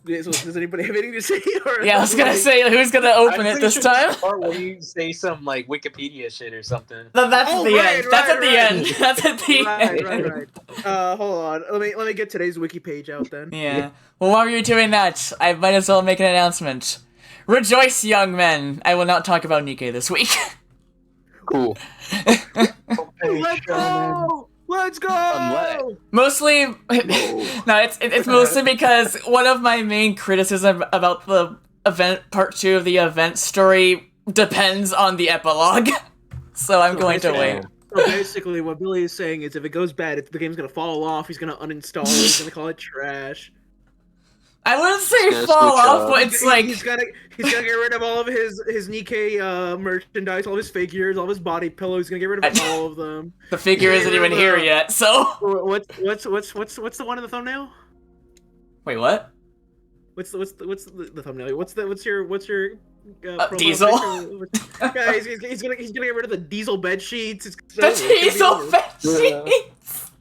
So does anybody have anything to say? Or Yeah, I was gonna say, who's gonna open it this time? Or when you say some like Wikipedia shit or something. No, that's at the end. That's at the end. That's at the end. Right. Hold on. Let me get today's wiki page out then. Yeah. Well, while you're doing that, I might as well make an announcement. Rejoice, young men! I will not talk about Nikke this week. Cool. Let's go! Let's go! Mostly, no, it's mostly because one of my main criticism about the event, part 2 of the event story, depends on the epilogue. So I'm going to wait. So basically, what Billy is saying is if it goes bad, the game's gonna fall off, he's gonna uninstall it, he's gonna call it trash. I wouldn't say fall off, but it's like... He's gonna get rid of all of his Nikke merchandise, all of his figures, all of his body pillows, he's gonna get rid of all of them. The figure isn't even here yet, so... What's the one in the thumbnail? Wait, what? What's the thumbnail? What's your Diesel? Yeah, he's gonna get rid of the diesel bed sheets. The diesel bed sheets.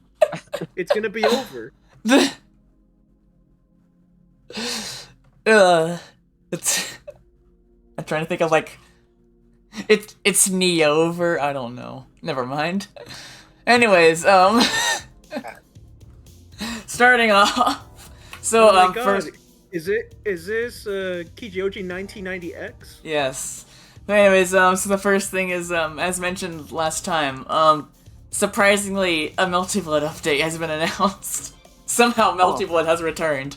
It's gonna be over. It's. I'm trying to think of like. It's Neover. I don't know. Never mind. Anyways, starting off. So first. Is this Kijioji 1990X? Yes. Anyways, so the first thing is, as mentioned last time, surprisingly, a Melty-Blood update has been announced. Somehow Melty-Blood has returned.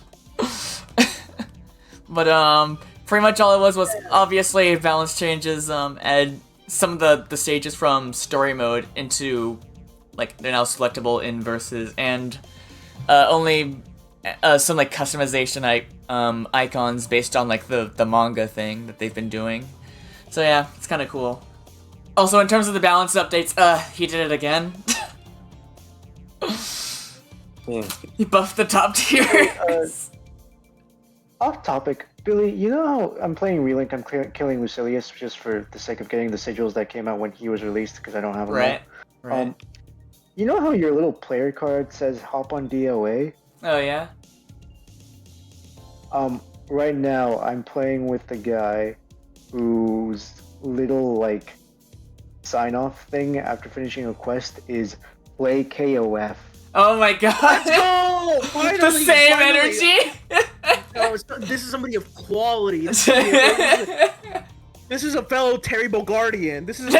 But, pretty much all it was obviously balance changes, add some of the stages from story mode into, like, they're now selectable in versus, and, only, some, like, customization, icons based on, like, the manga thing that they've been doing. So yeah, it's kind of cool. Also, in terms of the balance updates, he did it again. He buffed the top tier. Off topic, Billy, you know how I'm playing Relink, I'm killing Lucilius just for the sake of getting the sigils that came out when he was released, because I don't have them right. You know how your little player card says hop on DOA? Oh yeah? Right now, I'm playing with the guy whose little, like, sign-off thing after finishing a quest is play KOF. Oh my god! Let's go! Finally, the same energy! Oh, this is somebody of quality. This is a fellow Terry Bogardian. This is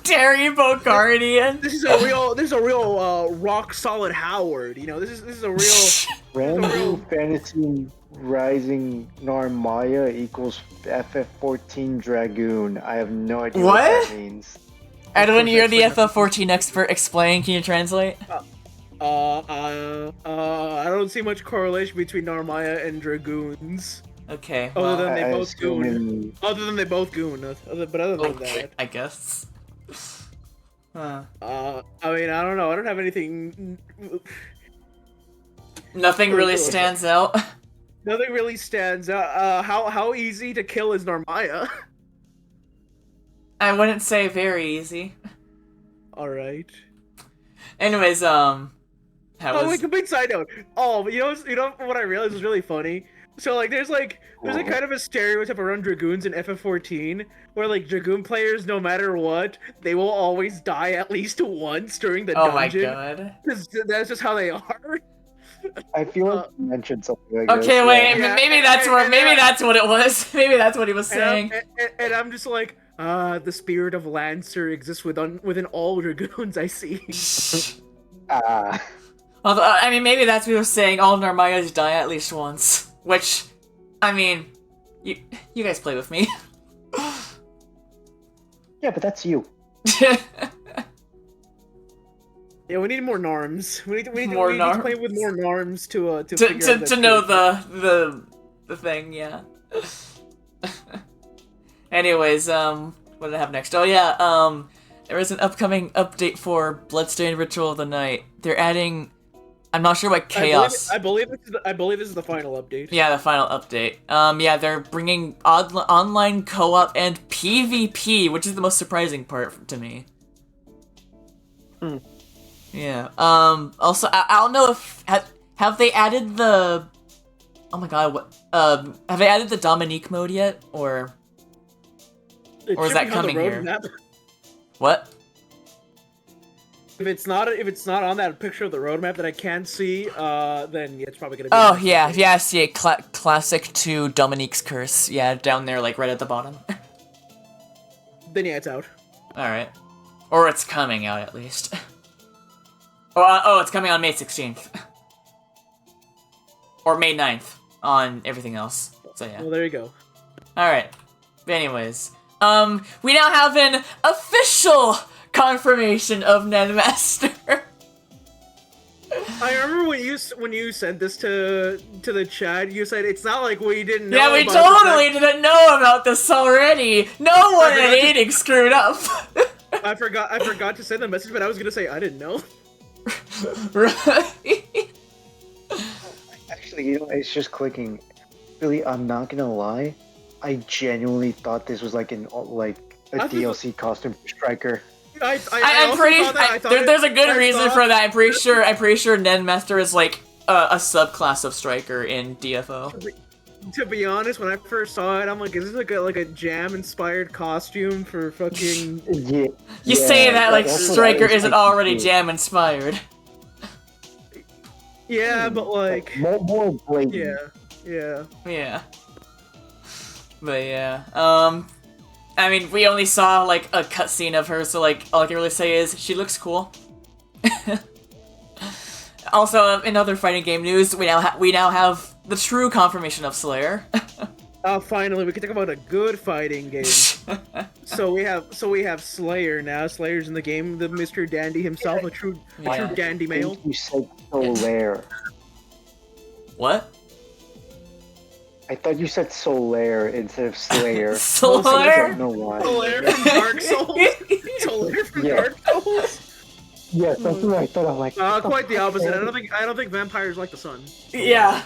Terry Bogardian. This is a real rock solid Howard. You know, this is a real Random Fantasy Rising Narmaya equals FF14 Dragoon. I have no idea what that means. Edwin, you're the FF14 expert. Explain. Can you translate? I don't see much correlation between Narmaya and Dragoons. Okay. Other than they both goon. Other than that, I guess. I mean, I don't know. I don't have anything. Nothing really stands out. Nothing really stands out. How easy to kill is Narmaya? I wouldn't say very easy. All right. Anyways, wait, complete side note. Oh, you know what I realized was really funny? So, like, there's a kind of a stereotype around Dragoons in FF14, where, like, Dragoon players, no matter what, they will always die at least once during the dungeon. Oh my god. Because that's just how they are. I feel like you mentioned something like that. Okay, wait, maybe that's what it was. Maybe that's what he was saying. And I'm just like, the spirit of Lancer exists within all Dragoons I see. Although, I mean, maybe that's what he was saying, all Narmayas die at least once. Which, I mean, you guys play with me. Yeah, but that's you. Yeah, we need more Narms. We need to play with more Narms to know the thing, yeah. Anyways, what did I have next? Oh yeah, there is an upcoming update for Bloodstained Ritual of the Night. They're adding, I'm not sure what chaos. I believe this is the final update. Yeah, the final update. Yeah, they're bringing online co-op and PvP, which is the most surprising part to me. Yeah. Also, I don't know if have they added the Oh my god, what? Have they added the Dominique mode yet, or is that coming here? What? If it's not on that picture of the roadmap that I can see, then yeah, it's probably gonna be. Oh yeah, I see it. Classic to Dominique's Curse. Yeah, down there, like right at the bottom. Then yeah, it's out. All right, or it's coming out at least. Oh, it's coming on May 16th. Or May 9th on everything else. So yeah. Well, there you go. Alright. Anyways. We now have an official confirmation of Nen Master. I remember when you sent this to the chat, you said it's not like we didn't know. Yeah, we totally didn't know about this already. No one at 8 screwed up. I forgot to send the message, but I was gonna say I didn't know. Right. Actually, it's just clicking. Really, I'm not gonna lie. I genuinely thought this was like a DLC costume for Striker. I'm pretty. There's a good reason for that. I'm pretty sure Nen Master is like a subclass of Striker in DFO. To be honest, when I first saw it, I'm like, is this like a jam-inspired costume for fucking? Yeah. You say that like Striker isn't already jam-inspired. Yeah, but like more blatant. Yeah. But yeah, I mean, we only saw like a cutscene of her, so like all I can really say is she looks cool. Also, in other fighting game news, we now have the true confirmation of Slayer. Finally, we can talk about a good fighting game. So we have Slayer now. Slayer's in the game. The Mr. Dandy himself, a true dandy male. You said Solaire. What? I thought you said Solaire instead of Slayer. Solaire? I don't know why. Solaire from Dark Souls. Solaire from Dark Souls. Yes, that's what I thought. I'm like, quite the opposite. I don't think vampires like the sun. Yeah.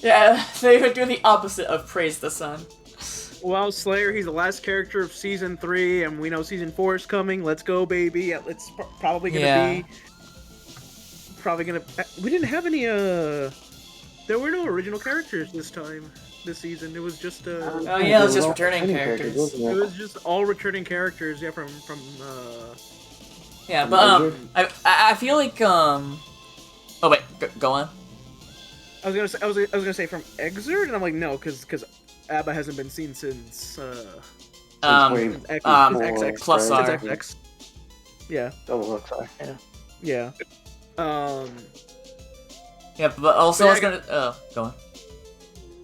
Yeah, they would do the opposite of praise the sun. Well, Slayer, he's the last character of Season 3, and we know Season 4 is coming. Let's go, baby. Yeah, it's probably gonna be... We didn't have any, There were no original characters this season. It was just, Oh yeah, it was just returning characters. It was just all returning characters, yeah, from Yeah, but, I feel like, Oh wait, go on. I was gonna say from Exert, and I'm like, no, because Abba hasn't been seen since XX plus R. XX. Yeah. Yeah. Yeah. Yeah, but also I was gonna. Oh, go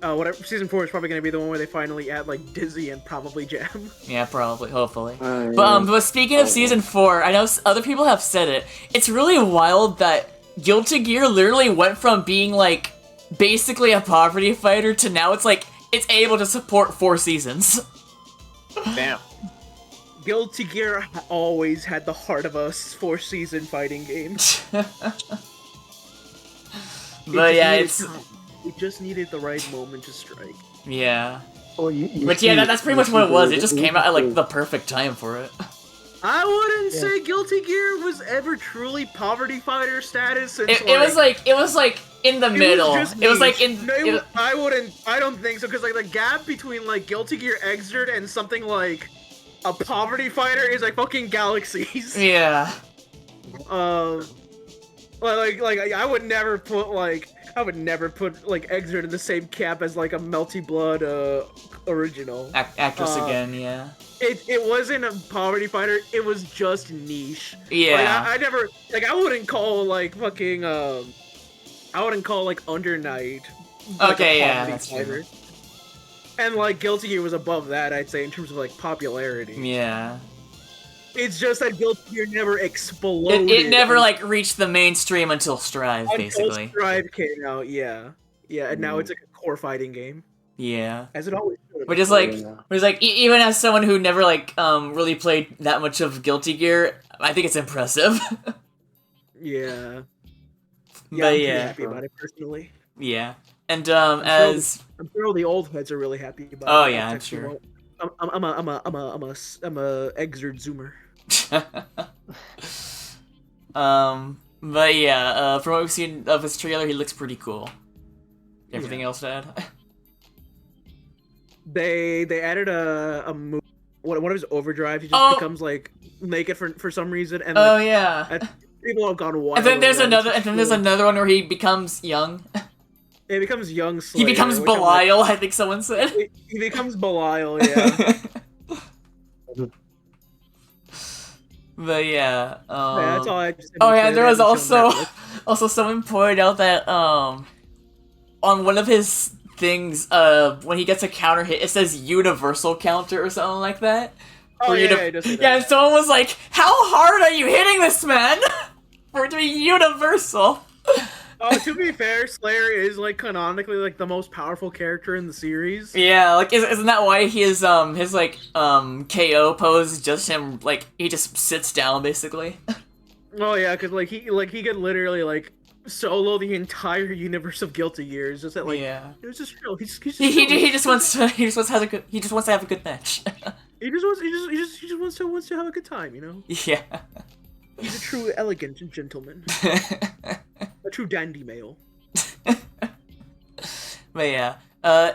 on. Whatever. Season 4 is probably gonna be the one where they finally add like Dizzy and probably Jam. Yeah, probably, hopefully. But speaking of Season 4, I know other people have said it. It's really wild that Guilty Gear literally went from being like basically a poverty fighter to now it's like it's able to support 4 seasons. Damn. Guilty Gear always had the heart of a 4-season fighting game. But yeah, it just needed the right moment to strike. Yeah. Oh, but yeah, that's pretty much what it was. It just came out at like the perfect time for it. I wouldn't say Guilty Gear was ever truly poverty fighter status. Since, it was like in the middle. It was like in. I don't think so, because like the gap between like Guilty Gear Exert and something like a poverty fighter is like fucking galaxies. Yeah. Like I would never put Exert in the same camp as like a Melty Blood original. Actress again, yeah. It wasn't a poverty fighter, it was just niche. Yeah. Like, I wouldn't call like fucking I wouldn't call like Under Night like okay, a yeah, poverty that's fighter. true. And like Guilty Gear was above that, I'd say, in terms of like popularity. Yeah. It's just that Guilty Gear never exploded. It never like reached the mainstream until Strive, basically. Strive came out, yeah. Yeah, and now it's like a core fighting game. Yeah. As it always should. Which is like, even as someone who never like really played that much of Guilty Gear, I think it's impressive. Yeah. But I'm yeah. happy about it personally. Yeah. And I'm sure all the old heads are really happy about it. Oh yeah, I'm sure. I'm a Exert Zoomer. But yeah, from what we've seen of his trailer, he looks pretty cool. everything else to add? They added a move. One of his overdrive. He just becomes like naked for some reason. And like, yeah. People have gone wild. And then there's another one where he becomes young. He becomes young Slayer. He becomes Belial, I think someone said. He becomes Belial, yeah. But yeah. That's all I just there was also someone pointed out that on one of his things, when he gets a counter hit, it says universal counter or something like that. Oh yeah, and someone was like, "How hard are you hitting this, man? For it to be universal." Oh, to be fair, Slayer is like canonically like the most powerful character in the series. Yeah, like isn't that why his KO pose is just him, like he just sits down basically? Oh yeah, because like he could literally like solo the entire universe of Guilty Gears. Just that like it was just real. He just wants to have a good match. he just wants to have a good time, you know. Yeah. He's a true elegant gentleman. A true dandy male. But yeah.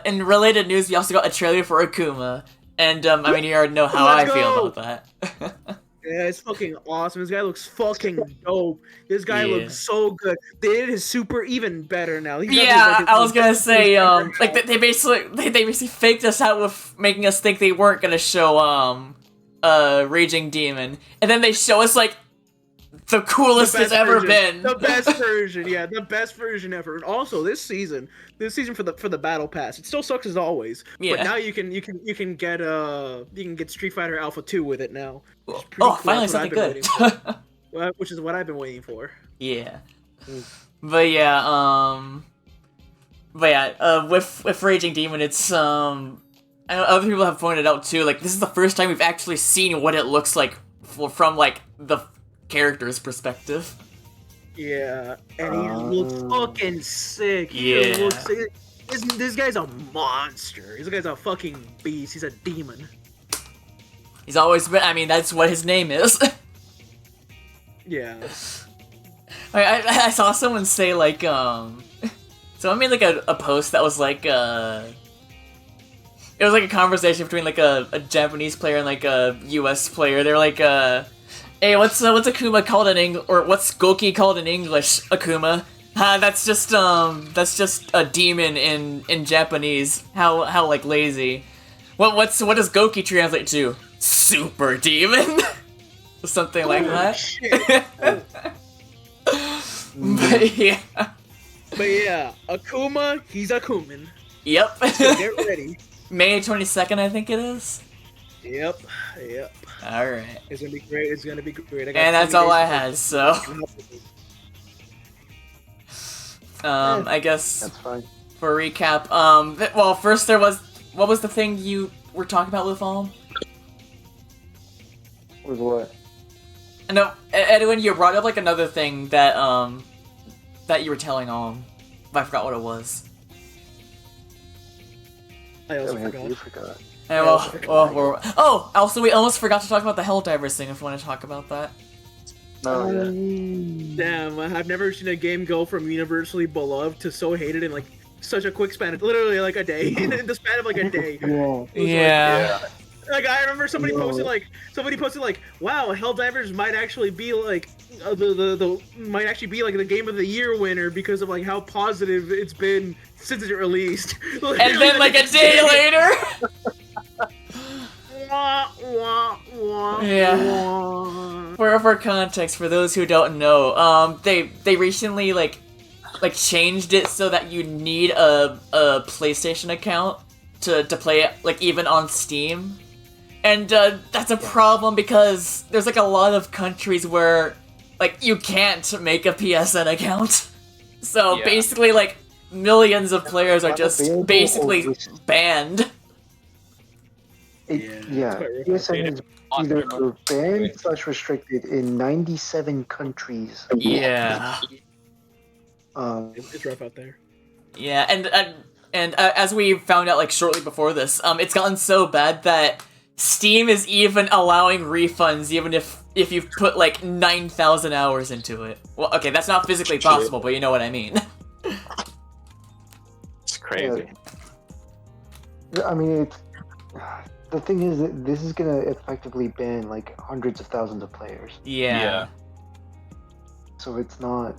In related news, we also got a trailer for Akuma. And, I mean, you already know how I feel about that. Yeah, it's fucking awesome. This guy looks fucking dope. This guy looks so good. They did his super even better now. I was gonna say, like, they basically faked us out with making us think they weren't gonna show, Raging Demon. And then they show us, like, the coolest it's ever been. The best version, the best version ever. And also this season for the battle pass, it still sucks as always. Yeah. But now you can get Street Fighter Alpha 2 with it now. Cool. Finally something good. Which is what I've been waiting for. Yeah. But with Raging Demon, it's I know other people have pointed out too, like this is the first time we've actually seen what it looks like from like the character's perspective. Yeah, and he looks fucking sick. Yeah. This guy's a monster. This guy's a fucking beast. He's a demon. He's always been, I mean, that's what his name is. Yeah. I saw someone say, like, someone made, like, a post that was, like, it was, like, a conversation between, like, a Japanese player and, like, a US player. They're like, hey, what's Akuma called in English, or what's Goki called in English, Akuma? That's just a demon in Japanese. How like lazy. What does Goki translate to? Super demon? Something like that. Shit. But yeah, Akuma, he's Akuman. Yep. So get ready. May 22nd, I think it is. Yep. Alright. It's gonna be great. And that's all I had, so. I guess. That's fine. For a recap, well, first what was the thing you were talking about with With what? No, Edwin, you brought up like another thing that that you were telling but I forgot what it was. I also You forgot. Also we almost forgot to talk about the Helldivers thing if we want to talk about that. No, yeah. Damn, I've never seen a game go from universally beloved to so hated in like such a quick span. Literally like a day. In the span of like a day. Yeah. Like I remember somebody posted like, wow, Helldivers might actually be like might actually be like the game of the year winner because of like how positive it's been since it released. And then like a day later. Yeah. For context, for those who don't know, they recently like changed it so that you need a PlayStation account to play it like even on Steam. And that's a problem because there's like a lot of countries where like you can't make a PSN account. So basically like millions of players are just basically banned. PSN is either banned / restricted in 97 countries. Yeah. It's rough out there. Yeah, and as we found out like shortly before this, it's gotten so bad that Steam is even allowing refunds even if you've put like 9,000 hours into it. Well, okay, that's not physically possible, but you know what I mean. crazy. I mean, the thing is that this is gonna effectively ban like hundreds of thousands of players. Yeah. So it's not.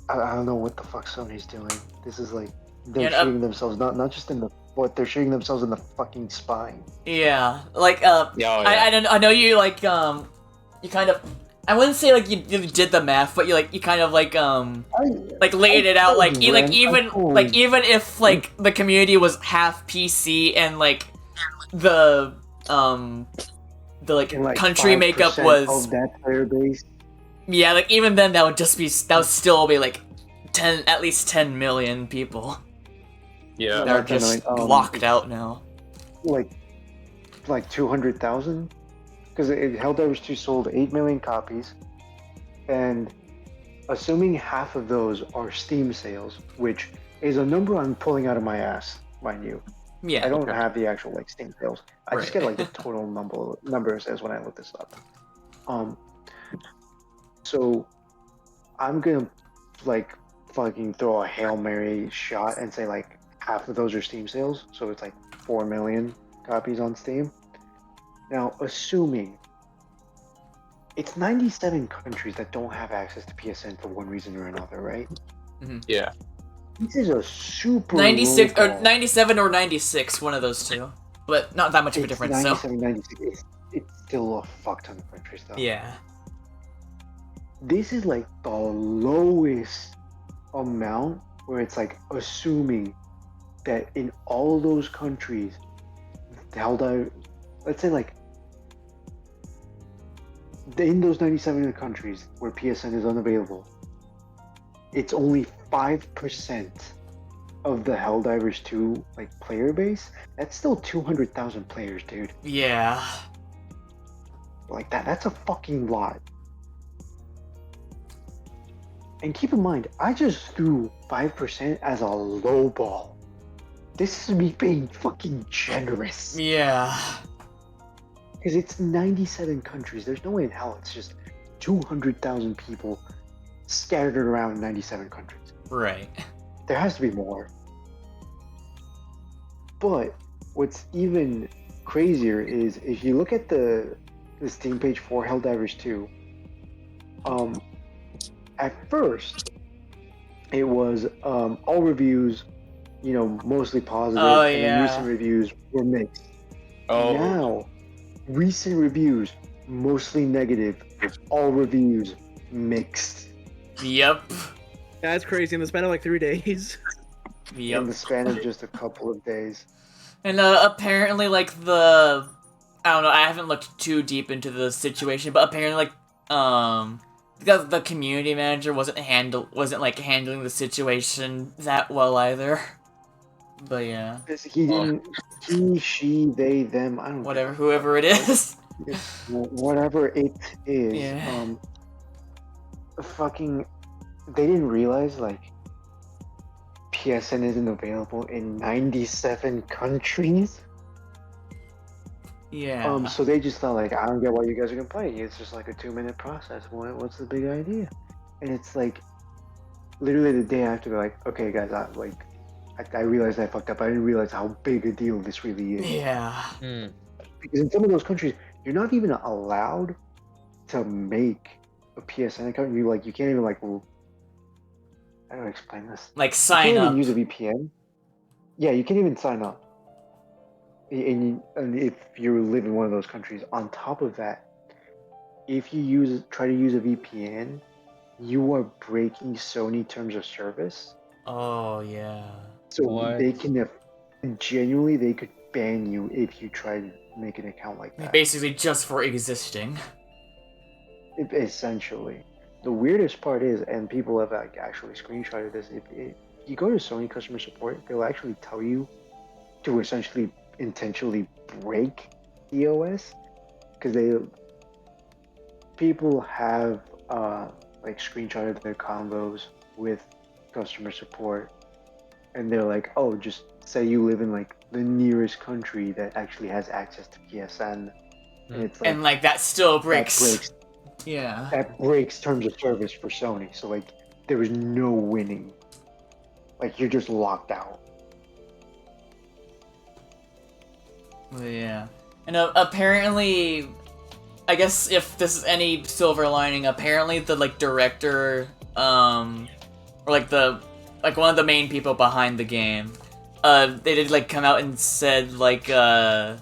I don't know what the fuck Sony's doing. This is like they're shooting themselves not just in the foot, they're shooting themselves in the fucking spine. Yeah. Like Yeah. I know you like you kind of, I wouldn't say like you did the math, but you kind of like laid it out like even if like the community was half PC and like the country makeup was of that player base. Yeah, like even then that would still be like at least 10 million people. Yeah. They're just blocked out now. Like 200,000? Because Helldivers 2 sold 8 million copies, and assuming half of those are Steam sales, which is a number I'm pulling out of my ass, mind you. Yeah. I don't have the actual like Steam sales. I just get like the total number it says when I look this up. So I'm gonna like fucking throw a Hail Mary shot and say like half of those are Steam sales, so it's like 4 million copies on Steam. Now, assuming it's 97 countries that don't have access to PSN for one reason or another, right? Mm-hmm. Yeah. This is a super 96 low or ball. 97 or 96, one of those two, but not that much of a difference. 97, 96. It's still a fuck ton of countries, though. Yeah. This is like the lowest amount where it's like assuming that in all those countries, let's say like in those 97 countries where PSN is unavailable, it's only 5% of the Helldivers 2 like player base. That's still 200,000 players, dude. Yeah. Like that's a fucking lot. And keep in mind, I just threw 5% as a low ball. This is me being fucking generous. Yeah. Because it's 97 countries. There's no way in hell it's just 200,000 people scattered around 97 countries. Right. There has to be more. But what's even crazier is if you look at the Steam page for Helldivers 2, at first it was all reviews, mostly positive, and then recent reviews were mixed. Now, recent reviews, mostly negative, all reviews mixed. Yep. That's crazy. In the span of like 3 days. Yep. In the span of just a couple of days. And apparently, like I don't know. I haven't looked too deep into the situation, but apparently, because the community manager wasn't handling the situation that well either. But yeah. He didn't. He, she, they, them. I don't. Whatever, whoever it is. Whatever it is. Yeah. They didn't realize like PSN isn't available in 97 countries. Yeah. So they just thought like, I don't get why you guys are complaining. It's just like a 2-minute process. What's the big idea? And it's like, literally the day after, they're like, okay guys, I realized I fucked up. I didn't realize how big a deal this really is. Yeah. Because in some of those countries, you're not even allowed to make a PSN account. You can't even like, how do I explain this? Like sign you can't up. even use a VPN. Yeah, you can't even sign up. And if you live in one of those countries, on top of that, if you try to use a VPN, you are breaking Sony terms of service. Oh yeah. So they can genuinely they could ban you if you try to make an account like that. Basically, just for existing. Essentially, the weirdest part is, and people have like actually screenshotted this. If you go to Sony customer support, they'll actually tell you to essentially intentionally break the OS because people have like screenshotted their combos with customer support, and they're like, oh, just say you live in like the nearest country that actually has access to PSN, and it's like, and like that still breaks. That breaks. Yeah. That breaks terms of service for Sony. So like there was no winning. Like you're just locked out. Yeah. And apparently, I guess if this is any silver lining, apparently the like director, or like one of the main people behind the game, they did like come out and said like they're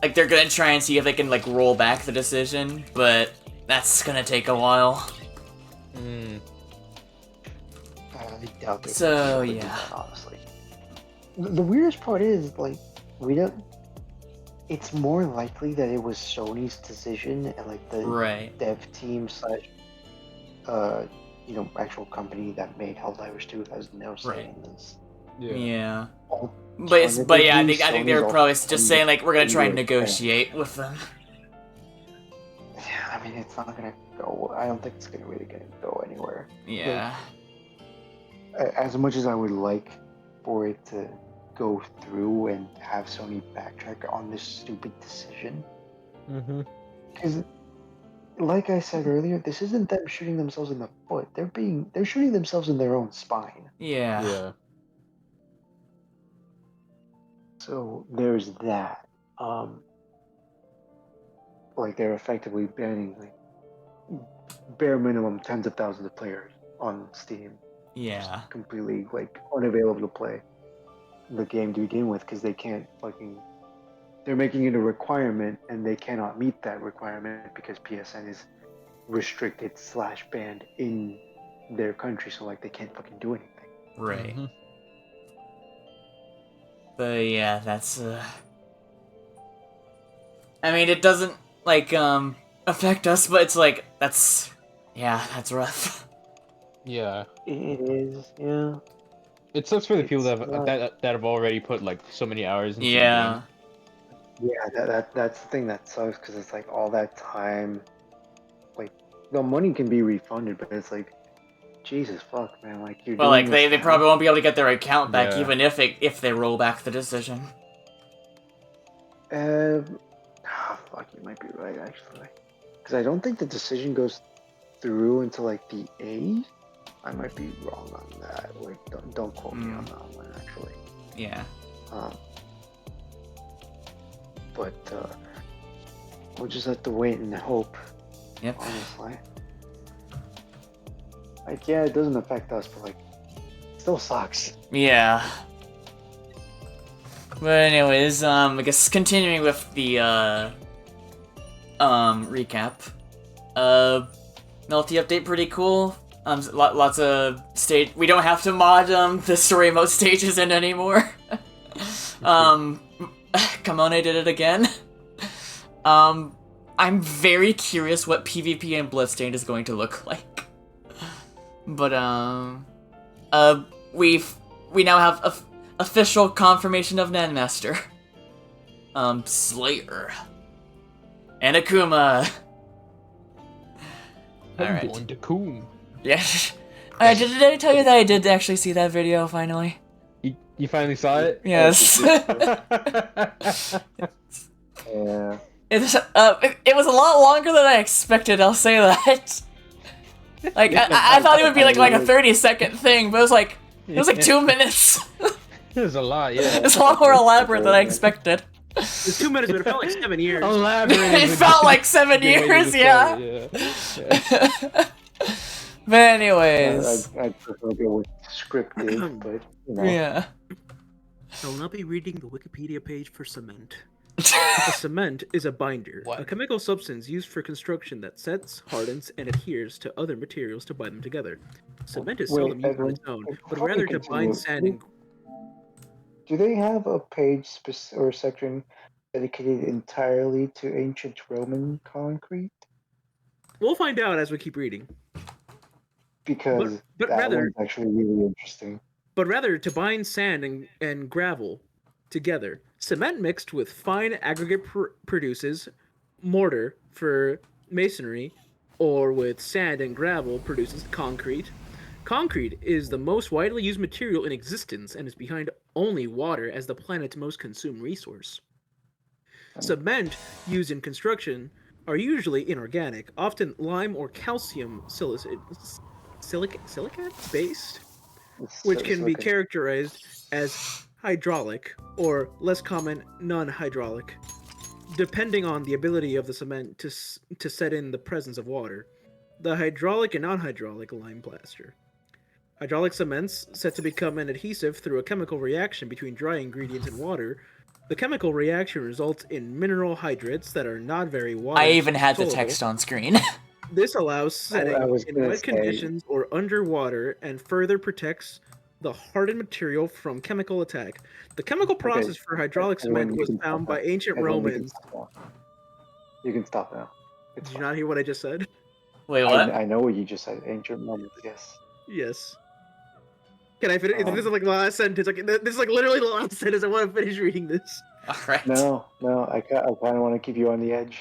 gonna try and see if they can like roll back the decision, but that's gonna take a while. I doubt they So can do yeah. that, honestly. The weirdest part is like we don't. It's more likely that it was Sony's decision and like the dev team slash, actual company that made Helldivers 2 has no say in this. Yeah. But yeah, I think they were probably just saying like we're gonna try and negotiate with them. Yeah, I mean it's not gonna go. I don't think it's gonna go anywhere. Yeah. Like, as much as I would like for it to go through and have Sony backtrack on this stupid decision, because like I said earlier, this isn't them shooting themselves in the foot. They're shooting themselves in their own spine. Yeah. So there's that. Like they're effectively banning like bare minimum tens of thousands of players on Steam. Yeah. Just completely like unavailable to play the game to begin with because they can't fucking. They're making it a requirement and they cannot meet that requirement because PSN is restricted / banned in their country, so like they can't fucking do anything. Right. But yeah, that's I mean, it doesn't like affect us, but it's like that's rough. Yeah. It is, yeah. It sucks for the people It's that have already put like so many hours into Yeah. Yeah, that's the thing that sucks because it's like all that time, like the money can be refunded, but it's like, Jesus fuck, man, like you're. Well, doing like this they now. probably won't be able to get their account back Yeah. even if they roll back the decision. Fuck, you might be right actually, because I don't think the decision goes through until like the 8th. I might be wrong on that. Like, don't quote me on that one actually. Yeah. But we'll just have to wait and hope. Yep. Honestly. Like, yeah, it doesn't affect us, but like, it still sucks. Yeah. But anyways, I guess continuing with the recap. Melty update pretty cool. Lots of stage. We don't have to mod the story mode stages in anymore. Kamone did it again. I'm very curious what PvP and Bloodstained is going to look like. But we now have official confirmation of Nen Master. Slayer and Akuma. I'm going to Coom. Yeah. Alright, did I tell you that I did actually see that video finally? You finally saw it? Yes. Yeah. It was a lot longer than I expected, I'll say that. Like, I thought it would be like a 30-second thing, but it was like 2 minutes. It was a lot, yeah. It's a lot more elaborate than I expected. It was 2 minutes, but it felt like 7 years. Elaborate. It felt like 7 years, yeah. But anyways. I'd prefer to go with scripted, but you know. Yeah. I will not be reading the Wikipedia page for cement. A cement is a binder, a chemical substance used for construction that sets, hardens, and adheres to other materials to bind them together. Cement is seldom used on its own, but rather to bind sand and... Do they have a page or section dedicated entirely to ancient Roman concrete? We'll find out as we keep reading. Because but that rather, one's actually really interesting. But rather to bind sand and gravel together. Cement mixed with fine aggregate produces mortar for masonry, or with sand and gravel produces concrete. Concrete is the most widely used material in existence and is behind only water as the planet's most consumed resource. Cement used in construction are usually inorganic, often lime or calcium silicate based. which can be characterized as hydraulic or less common non-hydraulic, depending on the ability of the cement to set in the presence of water. The hydraulic and non-hydraulic lime plaster. Hydraulic cements set to become an adhesive through a chemical reaction between dry ingredients and water. The chemical reaction results in mineral hydrates that are not very water I even had the soluble. text on screen. This allows setting in gonna wet say- conditions or underwater and further protects the hardened material from chemical attack. The chemical process for hydraulic Edwin, cement you was can found stop by now. ancient Edwin, Romans. You can stop now. It's Did you not hear what I just said? Wait, what? I know what you just said. Ancient Romans, yes. Yes. Can I finish? This is like the last sentence. Like, this is like literally the last sentence. I want to finish reading this. Alright. No, I kind of want to keep you on the edge.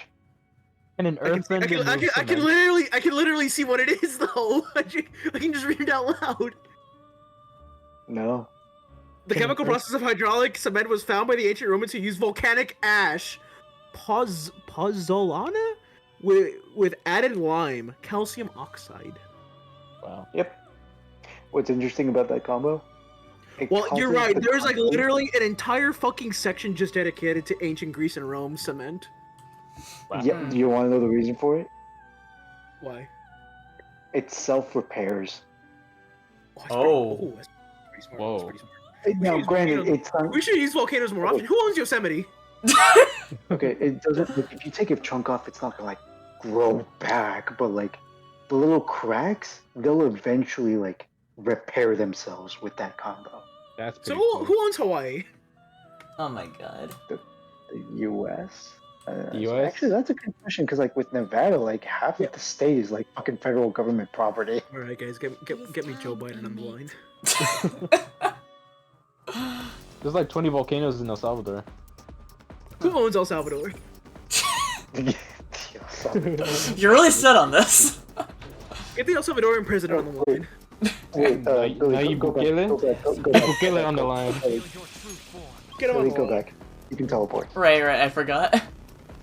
And an I can, earthbender moves I can literally see what it is though. I can just read it out loud. No. The chemical process of hydraulic cement was found by the ancient Romans who used volcanic ash, pozzolana, with added lime, calcium oxide. Wow. Yep. What's interesting about that combo? Well, you're causes right. the There's like combo- literally an entire fucking section just dedicated to ancient Greece and Rome cement. Wow. Yeah, do you want to know the reason for it? Why? It self-repairs. Oh. That's pretty smart. Whoa. That's pretty smart. Now, use granted, volcanoes. it's not... We should use volcanoes more often. Who owns Yosemite? Okay, it doesn't... Like, if you take a chunk off, it's not gonna, like, grow back, but, like, the little cracks, they'll eventually, like, repair themselves with that combo. That's So pretty who cool. owns Hawaii? Oh my god. The U.S.? The US? Actually, that's a good question, because, like, with Nevada, like, half of the state is, like, fucking federal government property. All right, guys, get me Joe Biden on the line. There's like 20 volcanoes in El Salvador. Who owns El Salvador? You're really set on this. Get the El Salvadorian president on the line. Wait, Nayib Billy, go back, Bukele? go back, go back. Bukele on the line. Get him on Billy, the go line. back. You can teleport. Right, I forgot.